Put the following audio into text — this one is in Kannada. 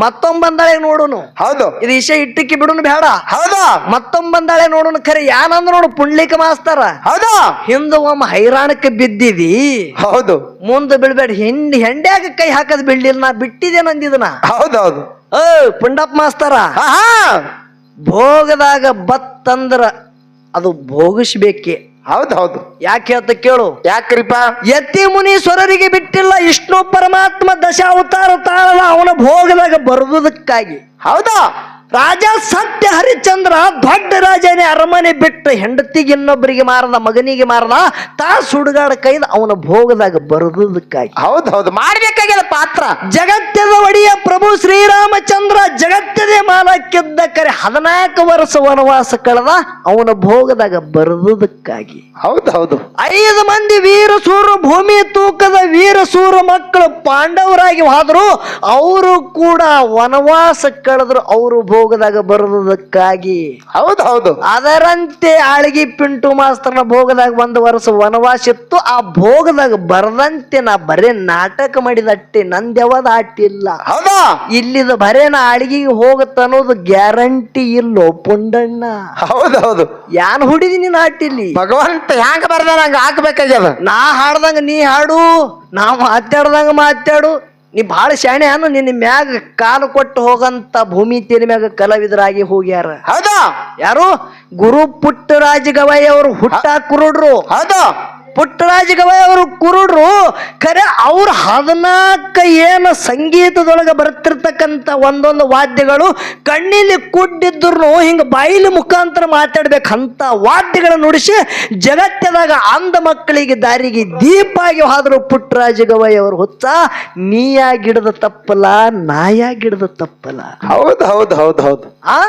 ಮತ್ತೊಂಬಂದಾಳೆ ನೋಡುನು. ಹೌದು, ಇದು ವಿಷಯ ಇಟ್ಟಕ್ಕೆ ಬಿಡುನು ಬೇಡ. ಹೌದು, ಮತ್ತೊಂಬಂದಾಳೆ ನೋಡುನು. ಖರೆ ಯಾನಂದ್ರ ನೋಡು ಪುಂಡ್ಲಿಕ ಮಾಸ್ತರ, ಹೌದು, ಹಿಂದ ಒಮ್ಮ ಹೈರಾಣಕ್ಕೆ ಬಿದ್ದಿದಿ, ಹೌದು, ಮುಂದೆ ಬೀಳ್ಬೇಡ. ಹೆಂಡ್ಯಾಗ ಕೈ ಹಾಕದ್ ಬಿಡ್ಲಿಲ್ಲ, ನಾ ಬಿಟ್ಟಿದ್ದೇನೆ ಅಂದಿದನ. ಹೌದೌದು. ಪುಂಡಪ್ಪ ಮಾಸ್ತರ, ಆಹಾ, ಭೋಗದಾಗ ಬತ್ತಂದ್ರ ಅದು ಭೋಗಿಸ್ಬೇಕೆ. ಹೌದೌದು. ಯಾಕೆ ಅಂತ ಕೇಳು. ಯಾಕ್ರಿಪ? ಯತಿ ಮುನೀಶ್ವರರಿಗೆ ಬಿಟ್ಟಿಲ್ಲ ವಿಷ್ಣು ಪರಮಾತ್ಮ ದಶಾವತಾರ ತಾಳದ ಅವನ ಭೋಗದಾಗ ಬರುವುದಕ್ಕಾಗಿ. ಹೌದಾ? ರಾಜ ಸತ್ಯ ಹರಿಶ್ಚಂದ್ರ ದೊಡ್ಡ ರಾಜನೇ ಅರಮನೆ ಬಿಟ್ಟು ಹೆಂಡತಿಗೆ ಇನ್ನೊಬ್ಬರಿಗೆ ಮಾರದ, ಮಗನಿಗೆ ಮಾರದ, ತಾ ಸುಡುಗಾಡ ಕೈದ ಅವನ ಭೋಗದಾಗ ಬರುವುದಕ್ಕಾಗಿ. ಹೌದೌದು, ಮಾಡ್ಬೇಕಾಗ್ಯದ ಪಾತ್ರ. ಜಗತ್ತದ ಒಡೆಯ ಪ್ರಭು ಶ್ರೀರಾಮಚಂದ್ರ ಜಗತ್ತದೇ ಮಾಲಕ್ಕಿದ್ದ ಕರೆ 14 ವರ್ಷ ವನವಾಸ ಕಳೆದ ಅವನ ಭೋಗದಾಗ ಬರುವುದಕ್ಕಾಗಿ. ಹೌದೌದು. 5 ಮಂದಿ ವೀರಸೂರ, ಭೂಮಿ ತೂಕದ ವೀರಸೂರ ಮಕ್ಕಳು ಪಾಂಡವರಾಗಿ ಹೋದ್ರು. ಅವರು ಕೂಡ ವನವಾಸ ಕಳೆದ್ರು ಅವರು ಭೋಗದಾಗ ಬರುವುದಕ್ಕಾಗಿ. ಹೌದೌದು. ಅದರಂತೆ ಆಳ್ಗಿ ಪಿಂಟು ಮಾಸ್ತರ್ನ ಭೋಗದಾಗ 1 ವರ್ಷ ವನವಾಸ ಇತ್ತು. ಆ ಭೋಗದಾಗ ಬರದಂತೆ ನಾ ಬರೇ ನಾಟಕ ಮಾಡಿದ ಅಟ್ಟೆ, ನಂದ್ಯಾವದ ಆಟಿಲ್ಲ. ಹೌದಾ? ಇಲ್ಲಿದ ಬರೇ ನಾ ಆಳ್ಗಿಗೆ ಹೋಗತ್ತ ಅನ್ನೋದು ಗ್ಯಾರಂಟಿ ಇಲ್ಲೋ ಪುಂಡಣ್ಣ. ಹೌದೌದು. ಯಾನ್ ಹುಡಿದಿನಿ ನಾಟಿಲ್ಲಿ. ಭಗವಂತ ಹ್ಯಾಂಗ ಬರ್ದ ಹಂಗ ಹಾಕ್ಬೇಕಾಗ್ಯದ. ನಾ ಹಾಡ್ದಂಗ ನೀ ಹಾಡು, ನಾ ಮಾತಾಡ್ದಂಗ ಮಾತಾಡು. ನೀ ಭಾಳ ಶಾಣೆ ಅನ್ನು. ನಿನ್ನ ಮ್ಯಾಗ ಕಾಲು ಕೊಟ್ಟು ಹೋಗಂತ ಭೂಮಿ ತೇಲಿ ಮ್ಯಾಗ ಕಲಾವಿದರಾಗಿ ಹೋಗ್ಯಾರ. ಹೌದಾ? ಯಾರು? ಗುರು ಪುಟ್ಟರಾಜ ಗವಾಯಿ ಅವರು ಹುಟ್ಟ ಕುರುಡ್ರು. ಹೌದು, ಪುಟ್ಟರಾಜ ಗವಾಯಿ ಅವರು ಕುರುಡ್ರು. ಖರೆ ಅವ್ರ 14 ಏನು ಸಂಗೀತದೊಳಗೆ ಬರ್ತಿರ್ತಕ್ಕಂಥ ಒಂದೊಂದು ವಾದ್ಯಗಳು ಕಣ್ಣಿಲಿ ಕುಡ್ಡಿದ್ರು ಹಿಂಗ ಬಾಯಿಲಿ ಮುಖಾಂತರ ಮಾತಾಡ್ಬೇಕಂತ ವಾದ್ಯಗಳ ನುಡಿಸಿ ಜಗತ್ತದಾಗ ಅಂಧ ಮಕ್ಕಳಿಗೆ ದಾರಿಗೆ ದೀಪ ಆಗಿ ಹೋದ್ರು ಪುಟ್ಟರಾಜ ಗವಾಯಿ ಅವರು. ಹುಚ್ಚ, ನೀಯಾಗಿಡದ ತಪ್ಪಲ್ಲ, ನಾಯಾಗಿಡದ ತಪ್ಪಲ್ಲ. ಹೌದು, ಹೌದು, ಹೌದು, ಹೌದು. ಆ